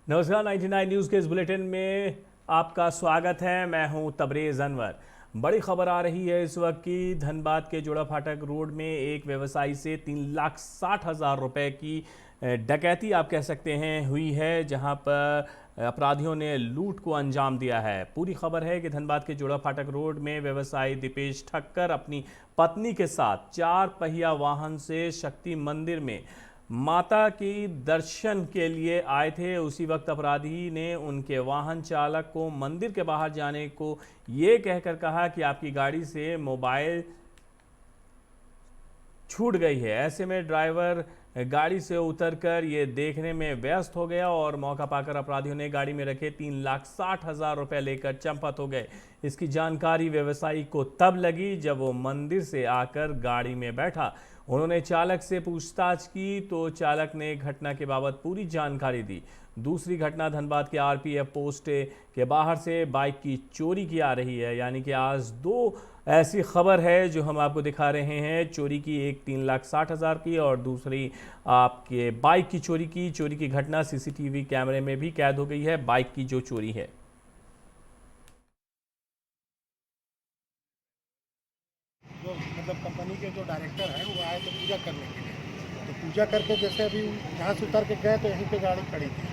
नमस्कार 99 न्यूज़ के इस बुलेटिन में आपका स्वागत है। मैं हूं तबरेज़ अनवर। बड़ी खबर आ रही है इस वक्त की धनबाद के जोड़ा फाटक रोड में एक व्यवसायी से 3,60,000 रुपए की डकैती आप कह सकते हैं हुई है, जहां पर अपराधियों ने लूट को अंजाम दिया है। पूरी खबर है कि धनबाद के जोड़ा फाटक रोड में व्यवसायी दीपेश ठक्कर अपनी पत्नी के साथ 4 पहिया वाहन से शक्ति मंदिर में माता की दर्शन के लिए आए थे। उसी वक्त अपराधी ने उनके वाहन चालक को मंदिर के बाहर जाने को ये कहकर कहा कि आपकी गाड़ी से मोबाइल छूट गई है। ऐसे में ड्राइवर गाड़ी से उतरकर ये देखने में व्यस्त हो गया और मौका पाकर अपराधियों ने गाड़ी में रखे 3,60,000 रुपए लेकर चंपत हो गए। इसकी जानकारी व्यवसायी को तब लगी जब वो मंदिर से आकर गाड़ी में बैठा। उन्होंने चालक से पूछताछ की तो चालक ने घटना के बाबत पूरी जानकारी दी। दूसरी घटना धनबाद के आरपीएफ पोस्ट के बाहर से बाइक की चोरी की आ रही है। यानी कि आज दो ऐसी खबर है जो हम आपको दिखा रहे हैं। चोरी की एक 3,60,000 की और दूसरी आपके बाइक की चोरी की घटना सीसीटीवी कैमरे में भी कैद हो गई है, बाइक की जो चोरी है। जो मतलब कंपनी के जो डायरेक्टर हैं वो आए थे पूजा करने के लिए। तो पूजा करके जैसे अभी यहाँ से उतर के गए तो यहीं पे गाड़ी खड़ी थी।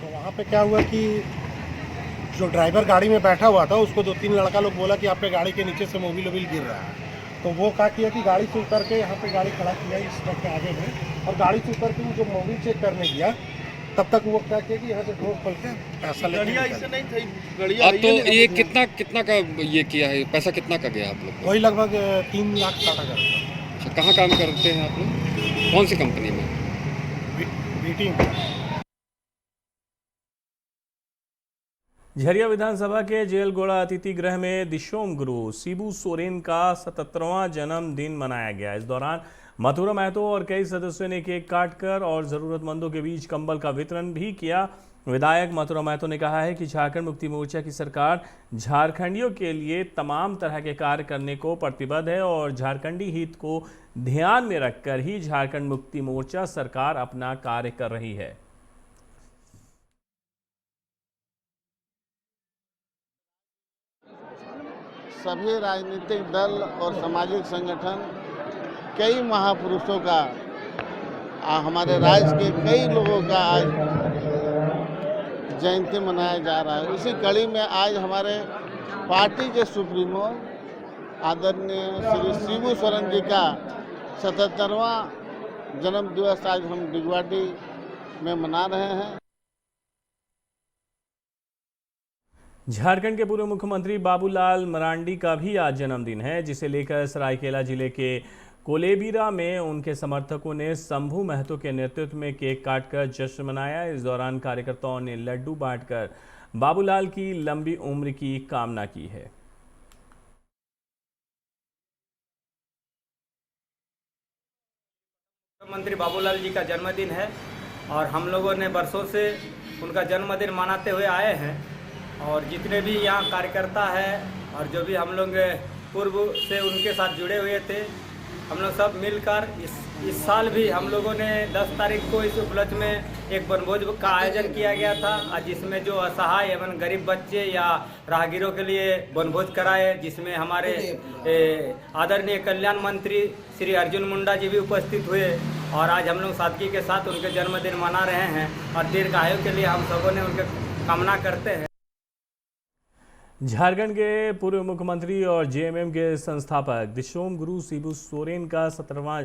तो वहाँ पे क्या हुआ कि जो ड्राइवर गाड़ी में बैठा हुआ था उसको 2-3 लड़का लोग बोला कि आपके गाड़ी के नीचे से मोबिल वोबिल गिर रहा है। तो वो क्या किया कि गाड़ी से उतर के यहाँ पे गाड़ी खड़ा किया इस ट्रक के आगे में, और गाड़ी से उतर के वो जो मोबिल चेक करने गया तब तक वो क्या किया कि यहाँ से ढोक खोल के पैसा लेके अब तो ये कितना का ये किया है, पैसा कितना का गया आप लोग? वही लगभग 3,60,000। अच्छा, कहाँ काम करते हैं आप लोग, कौन सी कंपनी में? बीटी। झरिया विधानसभा के जेलगोड़ा अतिथि गृह में दिशोम गुरु शिबू सोरेन का 77वां जन्मदिन मनाया गया। इस दौरान मथुरा महतो और कई सदस्यों ने केक काटकर और ज़रूरतमंदों के बीच कंबल का वितरण भी किया। विधायक मथुरा महतो ने कहा है कि झारखंड मुक्ति मोर्चा की सरकार झारखंडियों के लिए तमाम तरह के कार्य करने को प्रतिबद्ध है और झारखंडी हित को ध्यान में रखकर ही झारखंड मुक्ति मोर्चा सरकार अपना कार्य कर रही है। सभी राजनीतिक दल और सामाजिक संगठन कई महापुरुषों का हमारे राज्य के कई लोगों का आज जयंती मनाया जा रहा है। इसी कड़ी में आज हमारे पार्टी के सुप्रीमो आदरणीय श्री शिबू सोरेन जी का 77वां जन्म दिवस आज हम डिगवाडी में मना रहे हैं। झारखंड के पूर्व मुख्यमंत्री बाबूलाल मरांडी का भी आज जन्मदिन है, जिसे लेकर सरायकेला जिले के कोलेबिरा में उनके समर्थकों ने शंभू महतो के नेतृत्व में केक काटकर जश्न मनाया। इस दौरान कार्यकर्ताओं ने लड्डू बांटकर बाबूलाल की लंबी उम्र की कामना की है। मुख्यमंत्री बाबूलाल जी का जन्मदिन है और हम लोगों ने बरसों से उनका जन्मदिन मनाते हुए आए हैं और जितने भी यहाँ कार्यकर्ता है और जो भी हम लोग पूर्व से उनके साथ जुड़े हुए थे, हम लोग सब मिलकर इस साल भी हम लोगों ने 10 तारीख को इस उपलक्ष्य में एक वनभोज का आयोजन किया गया था, जिसमें जो असहाय एवं गरीब बच्चे या राहगीरों के लिए वनभोज कराए, जिसमें हमारे आदरणीय कल्याण मंत्री श्री अर्जुन मुंडा जी भी उपस्थित हुए और आज हम लोग सादगी के साथ उनके जन्मदिन मना रहे हैं और दीर्घायु के लिए हम सबों ने उनके कामना करते हैं। झारखंड के पूर्व मुख्यमंत्री और जेएमएम के संस्थापक दिशोम गुरु शिबू सोरेन का 77वां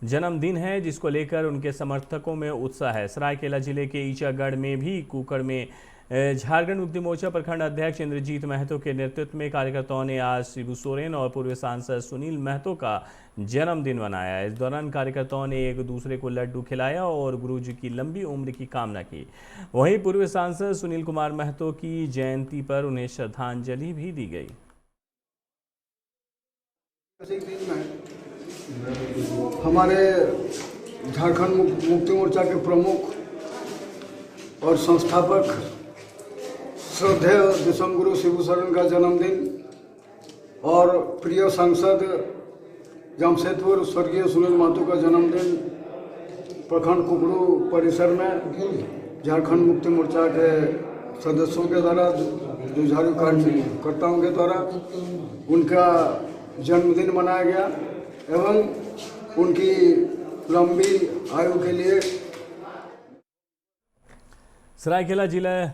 जन्मदिन है, जिसको लेकर उनके समर्थकों में उत्साह है। सरायकेला जिले के ईचागढ़ में भी कुकड़ में झारखंड मुक्ति मोर्चा प्रखंड अध्यक्ष इंद्रजीत महतो के नेतृत्व में कार्यकर्ताओं ने आज शिबू सोरेन और पूर्व सांसद सुनील महतो का जन्मदिन मनाया। इस दौरान कार्यकर्ताओं ने एक दूसरे को लड्डू खिलाया और गुरु जी की लंबी उम्र की कामना की। वहीं पूर्व सांसद सुनील कुमार महतो की जयंती पर उन्हें श्रद्धांजलि भी दी गई। हमारे झारखंड मुक्ति मोर्चा के प्रमुख और संस्थापक श्रद्धेय दिशोम गुरु शिबू सोरेन का जन्मदिन और प्रिय सांसद जमशेदपुर स्वर्गीय सुनील महतो का जन्मदिन प्रखंड कुकड़ू परिसर में झारखंड मुक्ति मोर्चा के सदस्यों के द्वारा, जुझारू कार्यकर्ताओं के द्वारा उनका जन्मदिन मनाया गया एवं उनकी लंबी आयु के लिए। सरायकेला जिला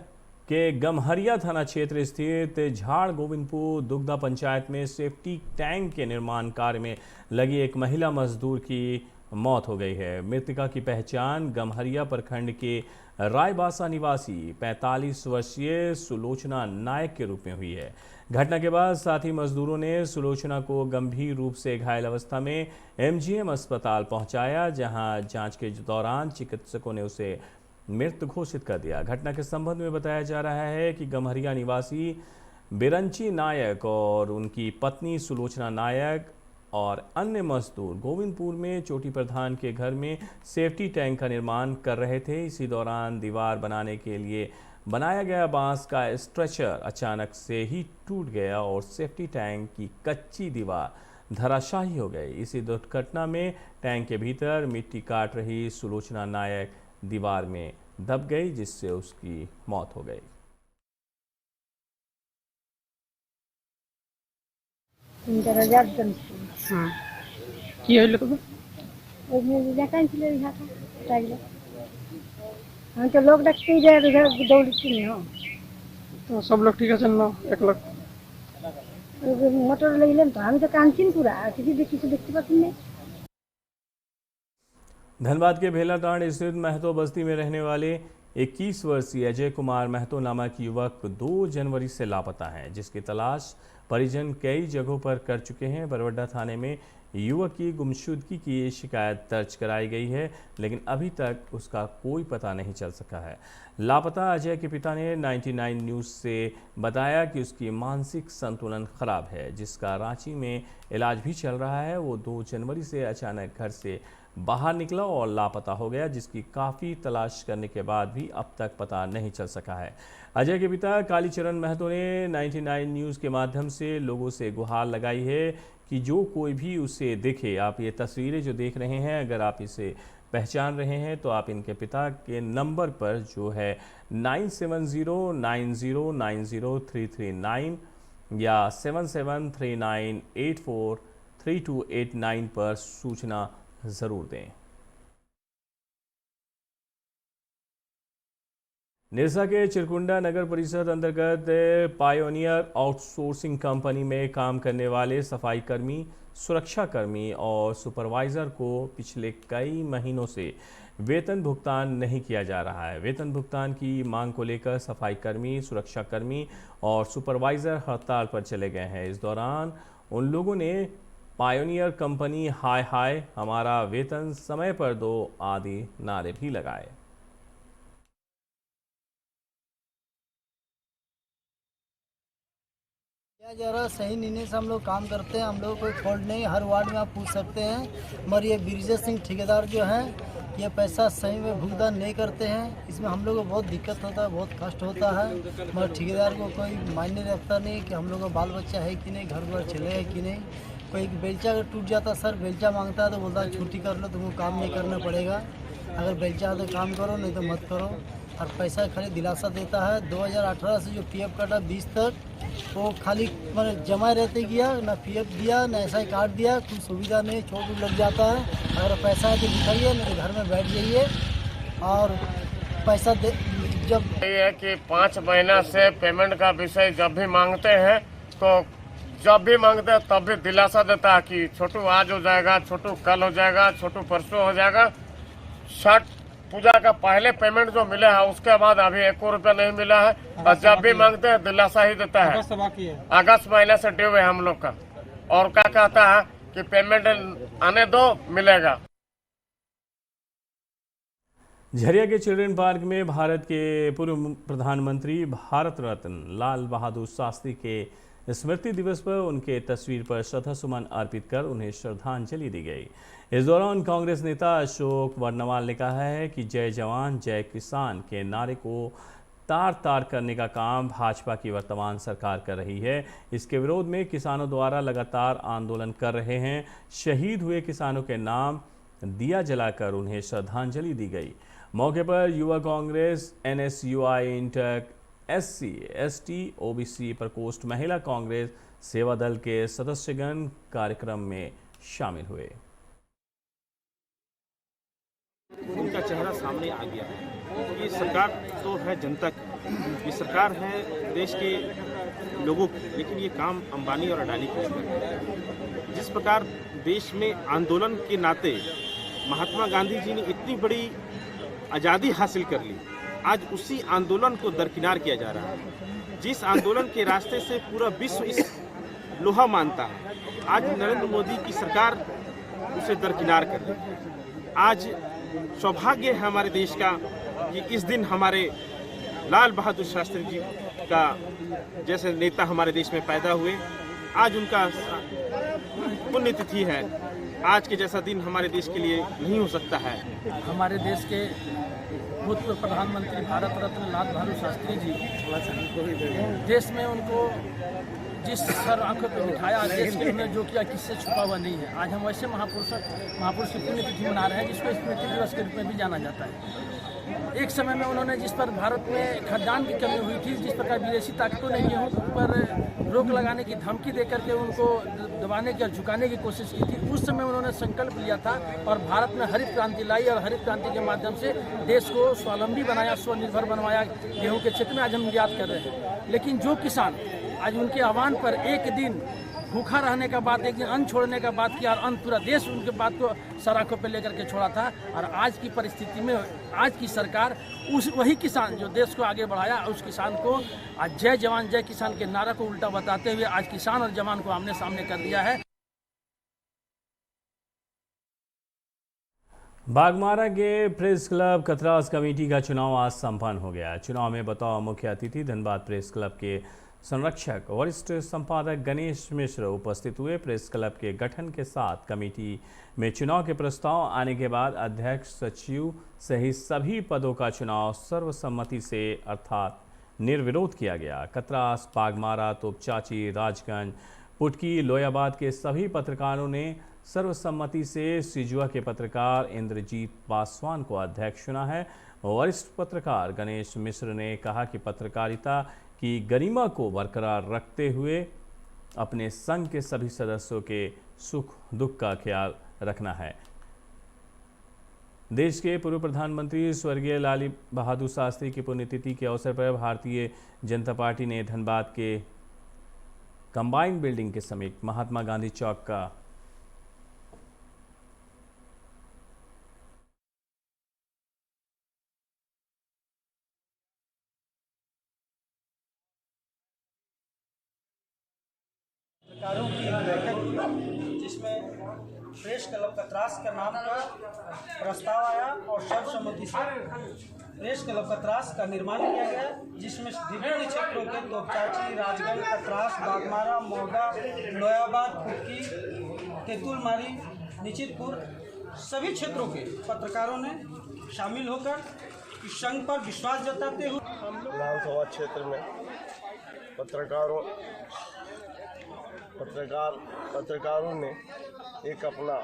के गमहरिया थाना क्षेत्र स्थित झाड़ गोविंदपुर दुग्धा पंचायत में सेफ्टी टैंक के निर्माण कार्य में लगी एक महिला मजदूर की मौत हो गई है। मृतका की पहचान गमहरिया प्रखंड के रायबासा निवासी 45 वर्षीय सुलोचना नायक के रूप में हुई है। घटना के बाद साथी मजदूरों ने सुलोचना को गंभीर रूप से घायल अवस्था में एमजीएम अस्पताल पहुंचाया, जहां जांच के दौरान चिकित्सकों ने उसे मृत घोषित कर दिया। घटना के संबंध में बताया जा रहा है कि गमहरिया निवासी बिरंची नायक और उनकी पत्नी सुलोचना नायक और अन्य मजदूर गोविंदपुर में चोटी प्रधान के घर में सेफ्टी टैंक का निर्माण कर रहे थे। इसी दौरान दीवार बनाने के लिए बनाया गया बांस का स्ट्रेचर अचानक से ही टूट गया और सेफ्टी टैंक की कच्ची दीवार धराशायी हो गई। इसी दुर्घटना में टैंक के भीतर मिट्टी काट रही सुलोचना नायक दीवार में दब गई, जिससे उसकी मौत हो गई। কি হইলো তবে? আমি তো লোক ডাকতেই যাই দৌড়ছি না, তো সব লোক ঠিক আছেন না? এক লাখ মোটর লাগলেন তো আমি তো কাঁদছি পুরা, আর কিছু দেখতে পাচ্ছি না। धनबाद के भेलाटांड स्थित महतो बस्ती में रहने वाले 21 वर्षीय अजय कुमार महतो नामक युवक 2 जनवरी से लापता है, जिसकी तलाश परिजन कई जगहों पर कर चुके हैं। बरवड्डा थाने में युवक की गुमशुदगी की शिकायत दर्ज कराई गई है, लेकिन अभी तक उसका कोई पता नहीं चल सका है। लापता अजय के पिता ने 99 न्यूज़ से बताया कि उसकी मानसिक संतुलन खराब है, जिसका रांची में इलाज भी चल रहा है। वो 2 जनवरी से अचानक घर से बाहर निकला और लापता हो गया, जिसकी काफ़ी तलाश करने के बाद भी अब तक पता नहीं चल सका है। अजय के पिता कालीचरण महतो ने 99 न्यूज़ के माध्यम से लोगों से गुहार लगाई है कि जो कोई भी उसे देखे, आप ये तस्वीरें जो देख रहे हैं, अगर आप इसे पहचान रहे हैं तो आप इनके पिता के नंबर पर जो है 9709090339 या 7739843289 पर सूचना ज़रूर दें। निरसा के चिरकुंडा नगर परिषद अंतर्गत पायोनियर आउटसोर्सिंग कंपनी में काम करने वाले सफाई कर्मी, सुरक्षा कर्मी और सुपरवाइज़र को पिछले कई महीनों से वेतन भुगतान नहीं किया जा रहा है। वेतन भुगतान की मांग को लेकर सफाई कर्मी, सुरक्षा कर्मी और सुपरवाइज़र हड़ताल पर चले गए हैं। इस दौरान उन लोगों ने पायोनियर कंपनी हाय हाय हमारा वेतन समय पर दो आदि नारे भी लगाए। जा रहा सही निर्णय से हम लोग काम करते हैं, हम लोग कोई फॉल्ट नहीं। हर वार्ड में आप पूछ सकते हैं, मगर ये ब्रिजेश सिंह ठेकेदार जो हैं ये पैसा सही में भुगतान नहीं करते हैं। इसमें हम लोग को बहुत दिक्कत होता है, बहुत कष्ट होता है, मगर ठेकेदार को कोई मायने रखता नहीं कि हम लोग का बाल बच्चा है कि नहीं, घर बार चले है कि नहीं। कोई बेलचा अगर टूट जाता, सर बेलचा मांगता है तो बोलता है छुट्टी कर लो, तुमको काम नहीं करना पड़ेगा, अगर बेलचा है तो काम करो नहीं तो मत करो। और पैसा खाली दिलासा देता है। 2018 से जो पीएफ काटा 20 तक वो खाली मैंने जमा रहते गया, ना पीएफ दिया ना एसआई कार्ड दिया, कोई सुविधा नहीं। चोट लग जाता है, अगर पैसा है तो दिखाइए, नहीं तो घर में बैठ जाइए। और पैसा दे जब ये है कि 5 महीना से पेमेंट का विषय जब भी मांगते हैं तो जब भी मांगते हैं तब भी दिलासा देता है कि छोटू आज हो जाएगा, छोटू कल हो जाएगा, छोटू परसों हो जाएगा। छठ पूजा का पहले पेमेंट जो मिला है उसके बाद अभी 1 रुपया नहीं मिला है, और जब भी मांगते हैं दिलासा ही देता है। अगस्त महीने से ड्यू है हम लोग का, और क्या कहता है कि पेमेंट आने दो मिलेगा। झरिया के चिल्ड्रन पार्क में भारत के पूर्व प्रधानमंत्री भारत रत्न लाल बहादुर शास्त्री के स्मृति दिवस पर उनके तस्वीर पर श्रद्धासुमन अर्पित कर उन्हें श्रद्धांजलि दी गई। इस दौरान कांग्रेस नेता अशोक वर्णवाल ने कहा है कि जय जवान जय किसान के नारे को तार तार करने का काम भाजपा की वर्तमान सरकार कर रही है। इसके विरोध में किसानों द्वारा लगातार आंदोलन कर रहे हैं। शहीद हुए किसानों के नाम दिया जलाकर उन्हें श्रद्धांजलि दी गई। मौके पर युवा Congress, NSUI, INTUC, SC, ST, OBC प्रकोष्ठ, महिला कांग्रेस, सेवा दल के सदस्यगण कार्यक्रम में शामिल हुए। उनका चेहरा सामने आ गया है कि सरकार तो है जनता की, ये सरकार है देश के लोगों की, लेकिन ये काम अंबानी और अडानी के लिए कर रहे हैं। जिस प्रकार देश में आंदोलन के नाते महात्मा गांधी जी ने इतनी बड़ी आज़ादी हासिल कर ली, आज उसी आंदोलन को दरकिनार किया जा रहा है। जिस आंदोलन के रास्ते से पूरा विश्व इस लोहा मानता है, आज नरेंद्र मोदी की सरकार उसे दरकिनार कर रही है। आज सौभाग्य है हमारे देश का कि इस दिन हमारे लाल बहादुर शास्त्री जी का जैसे नेता हमारे देश में पैदा हुए, आज उनका पुण्यतिथि है। आज के जैसा दिन हमारे देश के लिए नहीं हो सकता है। हमारे देश के भूतपूर्व प्रधानमंत्री भारत रत्न लाल बहादुर शास्त्री जी, देश में उनको जिस सर आंखों पर बिठाया, देश के उन्होंने जो किया किससे छुपा हुआ नहीं है। आज हम वैसे महापुरुष की पुण्यतिथि मना रहे हैं जिसको स्मृति दिवस के रूप में भी जाना जाता है। एक समय में उन्होंने जिस पर भारत में खाद्यान्न की कमी हुई थी, जिस प्रकार विदेशी ताकतों ने गेहूं पर रोक लगाने की धमकी देकर के उनको दबाने की और झुकाने की कोशिश की थी, उस समय उन्होंने संकल्प लिया था और भारत में हरित क्रांति लाई और हरित क्रांति के माध्यम से देश को स्वावलंबी बनाया, स्वनिर्भर बनवाया। गेहूँ के क्षेत्र में आज हम निर्यात कर रहे हैं। लेकिन जो किसान आज उनके आह्वान पर एक दिन भूखा रहने का बात, एक दिन अन्न छोड़ने का बात किया और अन्न पूरा देश उनके बात को सर आंखों पे लेकर के छोड़ा था। और आज की परिस्थिति में आज की सरकार वही किसान जो देश को आगे बढ़ाया, उस किसान को आज जय जवान जय किसान के नारा को उल्टा बताते हुए आज किसान और जवान को आमने सामने कर दिया है। बागमारा के प्रेस क्लब कतरास कमेटी का चुनाव आज संपन्न हो गया। चुनाव में बतौर मुख्य अतिथि धनबाद प्रेस क्लब के संरक्षक वरिष्ठ संपादक गणेश मिश्र उपस्थित हुए। प्रेस क्लब के गठन के साथ कमेटी में चुनाव के प्रस्ताव आने के बाद अध्यक्ष, सचिव सहित सभी पदों का चुनाव सर्वसम्मति से अर्थात निर्विरोध किया गया। कतरास, बागमारा, तोपचाची, राजगंज, पुटकी, लोयाबाद के सभी पत्रकारों ने सर्वसम्मति से सिजुआ के पत्रकार इंद्रजीत पासवान को अध्यक्ष चुना है। वरिष्ठ पत्रकार गणेश मिश्र ने कहा कि पत्रकारिता की गरिमा को बरकरार रखते हुए अपने संघ के सभी सदस्यों के सुख दुख का ख्याल रखना है। देश के पूर्व प्रधानमंत्री स्वर्गीय लाल बहादुर शास्त्री की पुण्यतिथि के अवसर पर भारतीय जनता पार्टी ने धनबाद के कंबाइंड बिल्डिंग के समीप महात्मा गांधी चौक का पत्रकारों की एक बैठक हुई जिसमें प्रेस क्लब कतरास का नाम का प्रस्ताव आया और सर्वसम्मति से प्रेस क्लब कतरास का निर्माण किया गया, जिसमें विभिन्न क्षेत्रों के तोपचाची, राजगंज, कतरास, बागमारा, मोगा, लोयाबाद, पुटकी, तेतुलमारी, निचितपुर सभी क्षेत्रों के पत्रकारों ने शामिल होकर इस संघ पर विश्वास जताते हुए विधानसभा क्षेत्र में पत्रकारों ने एक अपना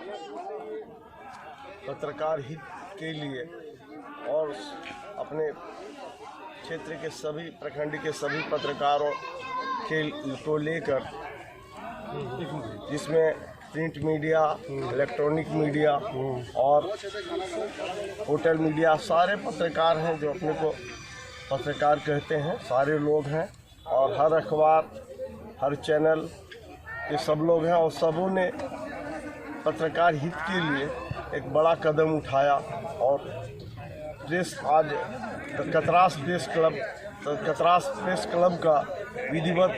पत्रकार हित के लिए और अपने क्षेत्र के सभी प्रखंड के सभी पत्रकारों को लेकर, जिसमें प्रिंट मीडिया, इलेक्ट्रॉनिक मीडिया और होटल मीडिया, सारे पत्रकार हैं जो अपने को पत्रकार कहते हैं, सारे लोग हैं और हर अखबार, हर चैनल ये सब लोग हैं और सबों ने पत्रकार हित के लिए एक बड़ा कदम उठाया। और प्रेस आज कतरास प्रेस क्लब का विधिवत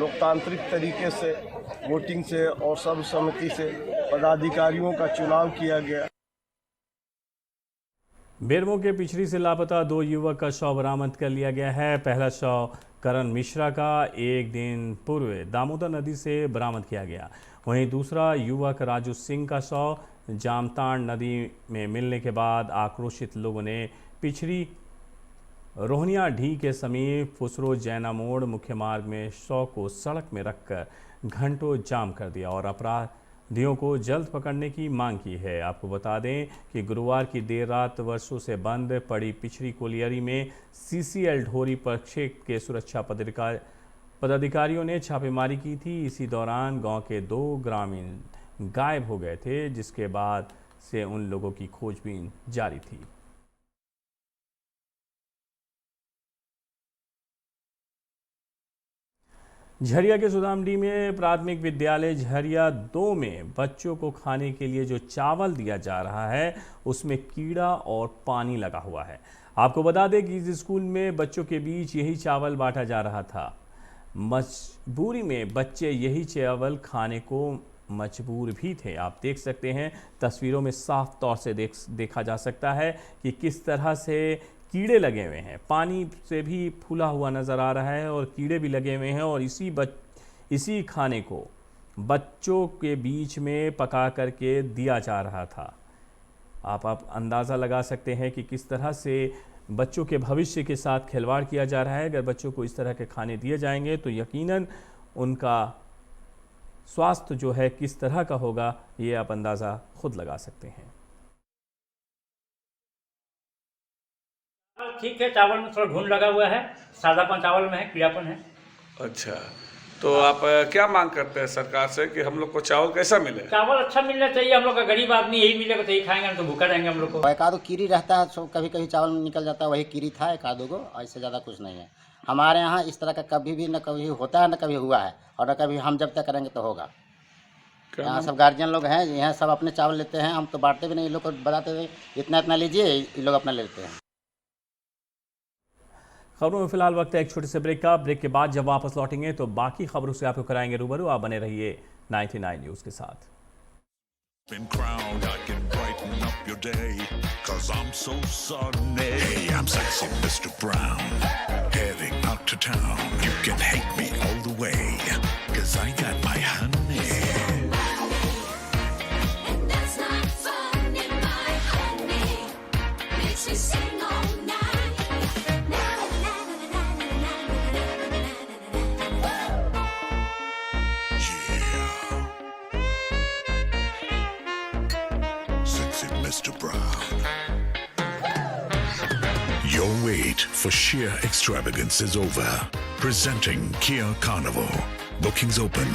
लोकतांत्रिक तरीके से वोटिंग से और सर्वसम्मति से पदाधिकारियों का चुनाव किया गया। बेरमो के पिछड़ी से लापता 2 युवक का शव बरामद कर लिया गया है। पहला शव करण मिश्रा का एक दिन पूर्व दामोदर नदी से बरामद किया गया। वहीं दूसरा युवक राजू सिंह का शव जामताड़ नदी में मिलने के बाद आक्रोशित लोगों ने पिछड़ी रोहनिया ढी के समीप फुसरो जैना मोड़ मुख्य मार्ग में शव को सड़क में रखकर घंटों जाम कर दिया और अपराधियों को जल्द पकड़ने की मांग की है। आपको बता दें कि गुरुवार की देर रात वर्षों से बंद पड़ी पिछड़ी कोलियरी में CCL ढोरी प्रक्षेप के सुरक्षा पदाधिकारियों ने छापेमारी की थी। इसी दौरान गांव के 2 ग्रामीण गायब हो गए थे, जिसके बाद से उन लोगों की खोजबीन जारी थी। झरिया के सुदामडी में प्राथमिक विद्यालय झरिया 2 में बच्चों को खाने के लिए जो चावल दिया जा रहा है उसमें कीड़ा और पानी लगा हुआ है। आपको बता दें कि इस स्कूल में बच्चों के बीच यही चावल बांटा जा रहा था। मजबूरी में बच्चे यही चावल खाने को मजबूर भी थे। आप देख सकते हैं तस्वीरों में साफ तौर से देखा जा सकता है कि किस तरह से कीड़े लगे हुए हैं। पानी से भी फूला हुआ नज़र आ रहा है और कीड़े भी लगे हुए हैं और इसी खाने को बच्चों के बीच में पका करके दिया जा रहा था। आप अंदाज़ा लगा सकते हैं कि किस तरह से बच्चों के भविष्य के साथ खिलवाड़ किया जा रहा है। अगर बच्चों को इस तरह के खाने दिए जाएंगे तो यकीनन उनका स्वास्थ्य जो है किस तरह का होगा, ये आप अंदाज़ा खुद लगा सकते हैं। ठीक है, चावल में थोड़ा घुन लगा हुआ है, सादापन चावल में है, कीड़ापन है। अच्छा, तो आप क्या मांग करते हैं सरकार से कि हम लोग को चावल कैसा मिले? चावल अच्छा मिलना चाहिए। हम लोग का गरीब आदमी यही मिलेगा तो यही खाएंगे, हम तो भूखा रहेंगे हम लोग को। एक आधो कीरी रहता है, तो कभी कभी चावल में निकल जाता है, वही कीरी था एक आधो को, ऐसे ज़्यादा कुछ नहीं है। हमारे यहाँ इस तरह का कभी भी न कभी होता है न कभी हुआ है, और न कभी हम जब तक करेंगे तो होगा। यहाँ सब गार्जियन लोग हैं, यहाँ सब अपने चावल लेते हैं, हम तो बांटते भी नहीं। ये लोग को बताते थे इतना इतना लीजिए, ये लोग अपना लेते हैं। खबरों में फिलहाल वक्त है एक छोटे से ब्रेक का। ब्रेक के बाद जब वापस लौटेंगे तो बाकी खबरों से आपको कराएंगे रूबरू। आप बने रहिए 99 न्यूज़ के साथ। Been crowned, I can brighten up your day, 'cause I'm so sunny. Hey, I'm sexy Mr. Brown, heading out to town. You can hate me all the way, 'cause I got my honey. And that's not funny, my honey makes me sing all night. Mr. Brown. Your wait for sheer extravagance is over. Presenting Kia Carnival. Bookings open.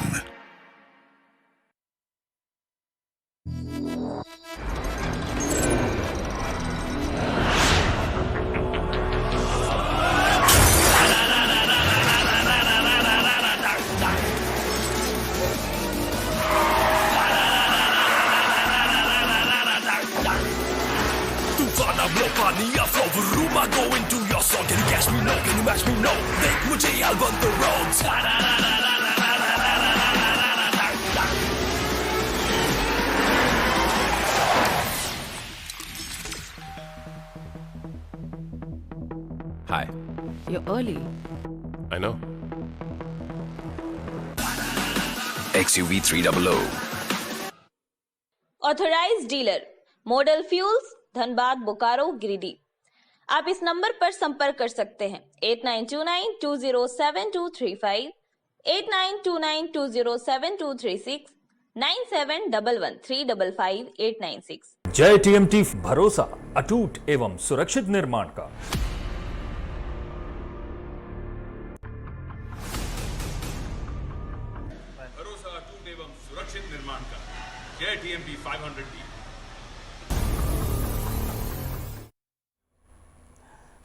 Hi. You're early. I know. XUV 300. Authorised dealer model fuels, Dhanbad, Bokaro, Giridih. आप इस number पर संपर्क कर सकते हैं 8929207235, 8929207236, 9711355896। जय TMT, भरोसा अटूट एवं सुरक्षित निर्माण का। भरोसा अटूट एवं सुरक्षित निर्माण का। जय TMT 500D।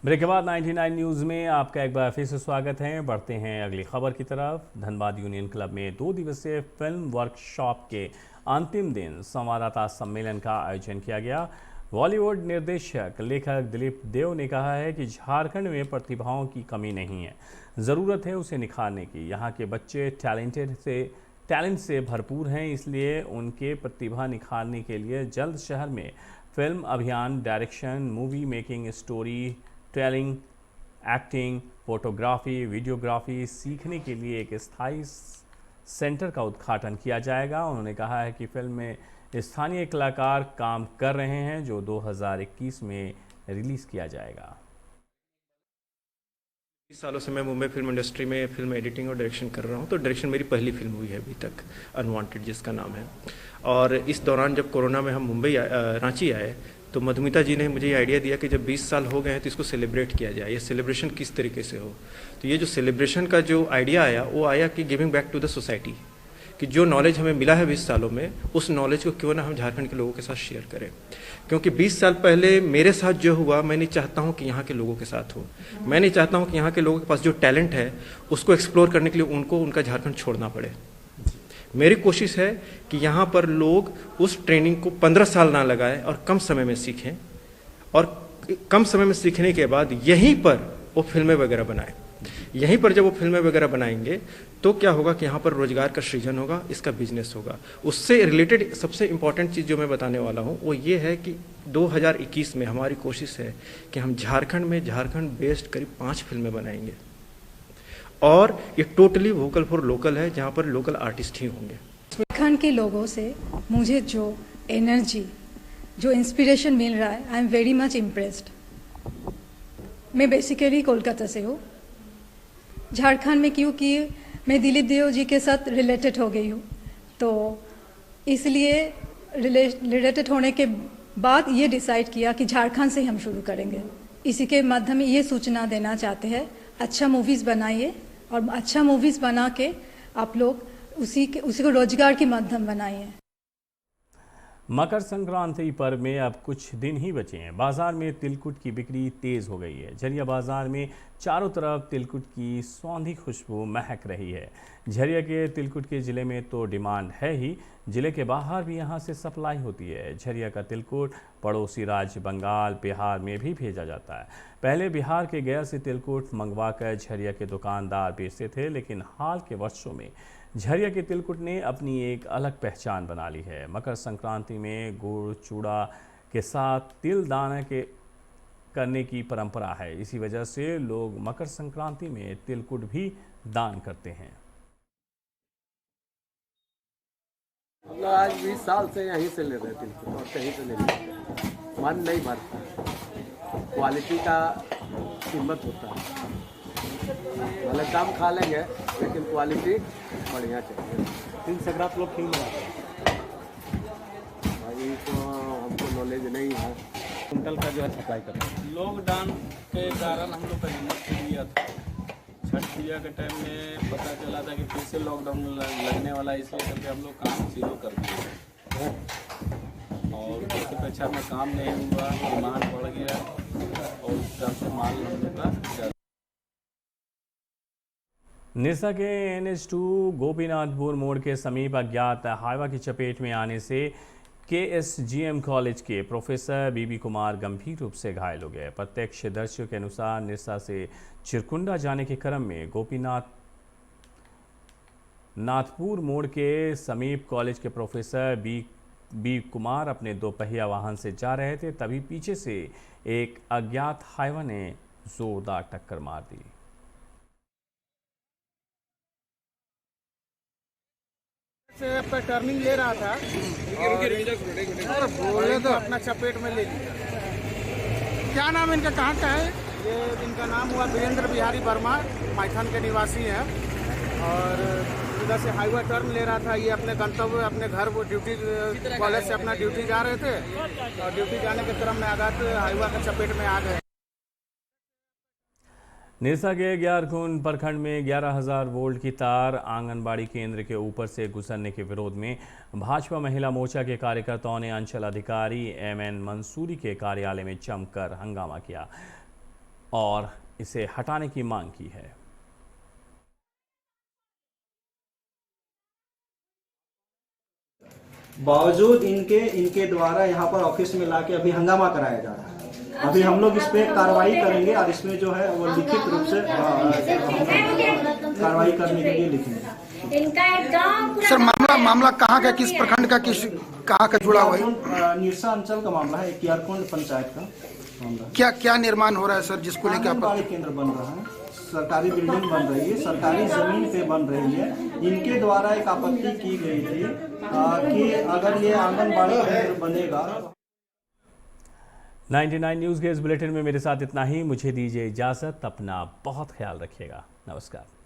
ब्रेक के बाद 99 न्यूज़ में आपका एक बार फिर से स्वागत है। बढ़ते हैं अगली खबर की तरफ। धनबाद यूनियन क्लब में 2 दिवसीय फिल्म वर्कशॉप के अंतिम दिन संवाददाता सम्मेलन का आयोजन किया गया। बॉलीवुड निर्देशक लेखक दिलीप देव ने कहा है कि झारखंड में प्रतिभाओं की कमी नहीं है, ज़रूरत है उसे निखारने की। यहाँ के बच्चे टैलेंट से भरपूर हैं, इसलिए उनके प्रतिभा निखारने के लिए जल्द शहर में फिल्म अभियान, direction, movie making, story telling, acting, photography, videography सीखने के लिए एक स्थायी सेंटर का उद्घाटन किया जाएगा। उन्होंने कहा है कि फिल्म में स्थानीय कलाकार काम कर रहे हैं, जो 2021 में रिलीज़ किया जाएगा। 20 सालों से मैं मुंबई फिल्म इंडस्ट्री में फिल्म एडिटिंग और डायरेक्शन कर रहा हूं। तो डायरेक्शन मेरी पहली फिल्म हुई है अभी तक, अनवांटेड जिसका नाम है। और इस दौरान जब कोरोना में हम मुंबई रांची आए तो मधुमिता जी ने मुझे ये आइडिया दिया कि जब 20 साल हो गए हैं तो इसको सेलिब्रेट किया जाए। ये सेलिब्रेशन किस तरीके से हो, तो ये जो सेलिब्रेशन का जो आइडिया आया वो आया कि giving back to the society, कि जो नॉलेज हमें मिला है 20 सालों में, उस नॉलेज को क्यों ना हम झारखंड के लोगों के साथ शेयर करें। क्योंकि 20 साल पहले मेरे साथ जो हुआ, मैं नहीं चाहता हूं कि यहाँ के लोगों के साथ हो। मैं नहीं चाहता हूं कि यहाँ के लोगों के पास जो टैलेंट है उसको एक्सप्लोर करने के लिए उनको उनका झारखंड छोड़ना पड़े। मेरी कोशिश है कि यहाँ पर लोग उस ट्रेनिंग को 15 साल ना लगाएं और कम समय में सीखें, और कम समय में सीखने के बाद यहीं पर वो फिल्में वगैरह बनाएं। यहीं पर जब वो फिल्में वगैरह बनाएंगे तो क्या होगा कि यहाँ पर रोजगार का सृजन होगा, इसका बिजनेस होगा। उससे रिलेटेड सबसे इम्पॉर्टेंट चीज़ जो मैं बताने वाला हूँ वो ये है कि 2021 में हमारी कोशिश है कि हम झारखंड में झारखंड बेस्ड करीब 5 फिल्में बनाएंगे, और ये टोटली वोकल फॉर लोकल है, जहाँ पर लोकल आर्टिस्ट ही होंगे। झारखंड के लोगों से मुझे जो एनर्जी, जो इंस्पिरेशन मिल रहा है, I am very much impressed. मैं बेसिकली कोलकाता से हूँ, झारखंड में, क्योंकि मैं दिलीप देव जी के साथ रिलेटेड हो गई हूँ, तो इसलिए रिलेटेड होने के बाद ये डिसाइड किया कि झारखंड से हम शुरू करेंगे। इसी के माध्यम में ये सूचना देना चाहते हैं, अच्छा मूवीज़ बनाइए, और अच्छा मूवीज़ बना के आप लोग उसी को रोजगार के माध्यम बनाइए। मकर संक्रांति पर्व में अब कुछ दिन ही बचे हैं। बाजार में तिलकुट की बिक्री तेज हो गई है। झरिया बाजार में चारों तरफ तिलकुट की सौंधी खुशबू महक रही है। झरिया के तिलकुट के ज़िले में तो डिमांड है ही, ज़िले के बाहर भी यहां से सप्लाई होती है। झरिया का तिलकुट पड़ोसी राज्य बंगाल, बिहार में भी भेजा जाता है। पहले बिहार के गया से तिलकुट मंगवाकर झरिया के दुकानदार बेचते थे, लेकिन हाल के वर्षों में झरिया के तिलकुट ने अपनी एक अलग पहचान बना ली है। मकर संक्रांति में गुड़ चूड़ा के साथ तिल दान करने की परंपरा है। इसी वजह से लोग मकर संक्रांति में तिलकुट भी दान करते हैं। हम लोग आज 20 साल से यहीं से ले रहे तिलकुट, और कहीं से नहीं लेते। मन नहीं भरता, क्वालिटी का कीमत होता है। भले दाम खा लेंगे लेकिन क्वालिटी बढ़िया चाहिए। तिल संक्रांत लोग क्यों मनाते हैं? भाई तो हमको नॉलेज नहीं है। कुंटल का जो है सप्लाई करते हैं। लॉकडाउन के कारण हम लोग का हिम्मत टूट गया था। छठ पूजा के टाइम में पता चला था कि फिर से लॉकडाउन लगने वाला है, इसलिए करके हम लोग काम शुरू कर दिए, और उसकी अपेक्षा में काम नहीं हुआ, डिमांड बढ़ गया, और उस तरह से माल हम लोग का। निरसा के NH2 गोपीनाथपुर मोड़ के समीप अज्ञात हाईवा की चपेट में आने से KSGM कॉलेज के प्रोफेसर बीबी कुमार गंभीर रूप से घायल हो गए। प्रत्यक्षदर्शियों के अनुसार निरसा से चिरकुंडा जाने के क्रम में नाथपुर मोड़ के समीप कॉलेज के प्रोफेसर बी कुमार अपने 2 पहिया वाहन से जा रहे थे, तभी पीछे से एक अज्ञात हाईवा ने जोरदार टक्कर मार दी। से टर्निंग ले रहा था और बोले तो अपना चपेट में ले लिया। क्या नाम इनका, कहाँ का है? ये इनका नाम हुआ वीरेंद्र बिहारी वर्मा, माइथन के निवासी हैं, और इधर से हाईवे टर्न ले रहा था। ये अपने गंतव्य, अपने घर वो ड्यूटी, कॉलेज से अपना ड्यूटी जा रहे थे, और ड्यूटी जाने के क्रम में आघात हाईवे के चपेट में आ गए। निरसा के ग्यारकुंड प्रखंड में 11,000 वोल्ट की तार आंगनबाड़ी केंद्र के ऊपर से गुजरने के विरोध में भाजपा महिला मोर्चा के कार्यकर्ताओं ने अंचल अधिकारी MN मंसूरी के कार्यालय में जमकर हंगामा किया और इसे हटाने की मांग की है। बावजूद इनके द्वारा यहाँ पर ऑफिस में लाके अभी हंगामा कराया जा रहा है। अभी हम लोग इस पे कार्रवाई करेंगे, और इसमें जो है वो लिखित रूप से कार्रवाई करने के लिए लिखेंगे। सर मामला कहाँ का, किस प्रखंड का, कहाँ का जुड़ा हुआ है? निरसा अंचल का मामला है, ग्यारकुंड पंचायत का मामला। क्या निर्माण हो रहा है सर, जिसको लेकर आंगनबाड़ी केंद्र बन रहा है, सरकारी बिल्डिंग बन रही है, सरकारी जमीन पे बन रही है। इनके द्वारा एक आपत्ति की गई थी कि अगर ये आंगनबाड़ी केंद्र बनेगा। 99 न्यूज़ के इस बुलेटिन में मेरे साथ इतना ही। मुझे दीजिए इजाज़त। अपना बहुत ख्याल रखिएगा। नमस्कार।